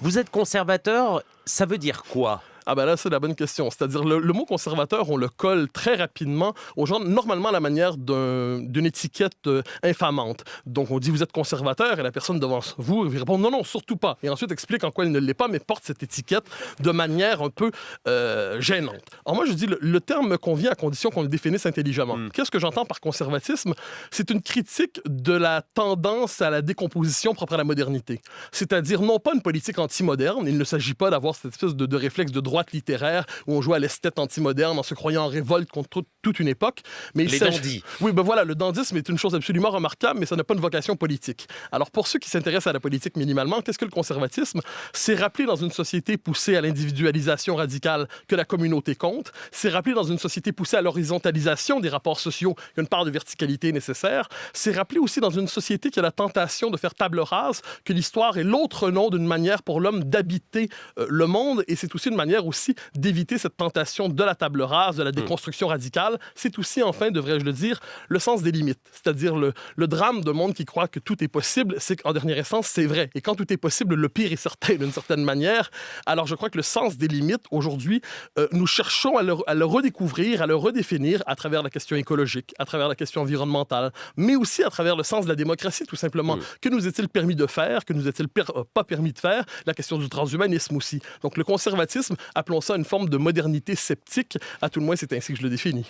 Vous êtes conservateur, ça veut dire quoi? Ah ben là, c'est la bonne question. C'est-à-dire, le mot conservateur, on le colle très rapidement aux gens, normalement à la manière d'une étiquette infamante. Donc, on dit, vous êtes conservateur, et la personne devant vous répond, non, non, surtout pas. Et ensuite explique en quoi elle ne l'est pas, mais porte cette étiquette de manière un peu gênante. Alors moi, je dis, le terme me convient à condition qu'on le définisse intelligemment. Qu'est-ce que j'entends par conservatisme? C'est une critique de la tendance à la décomposition propre à la modernité. C'est-à-dire, non pas une politique anti-moderne, il ne s'agit pas d'avoir cette espèce de réflexe de droite littéraire où on joue à l'esthète anti-moderne en se croyant en révolte contre toute une époque. Mais Les dandys. Oui, ben voilà, le dandysme est une chose absolument remarquable, mais ça n'a pas une vocation politique. Alors pour ceux qui s'intéressent à la politique minimalement, qu'est-ce que le conservatisme? C'est rappeler dans une société poussée à l'individualisation radicale que la communauté compte. C'est rappeler dans une société poussée à l'horizontalisation des rapports sociaux qu'une part de verticalité est nécessaire. C'est rappeler aussi dans une société qui a la tentation de faire table rase que l'histoire est l'autre nom d'une manière pour l'homme d'habiter le monde, et c'est aussi une manière aussi d'éviter cette tentation de la table rase, de la déconstruction radicale. C'est aussi, enfin, devrais-je le dire, le sens des limites. C'est-à-dire le drame d'un monde qui croit que tout est possible, c'est qu'en dernière instance, c'est vrai. Et quand tout est possible, le pire est certain d'une certaine manière. Alors, je crois que le sens des limites, aujourd'hui, nous cherchons à le redécouvrir, à le redéfinir à travers la question écologique, à travers la question environnementale, mais aussi à travers le sens de la démocratie, tout simplement. Que nous est-il permis de faire? Que nous est-il pas permis de faire? La question du transhumanisme aussi. Donc, le conservatisme, appelons ça une forme de modernité sceptique. À tout le moins, c'est ainsi que je le définis.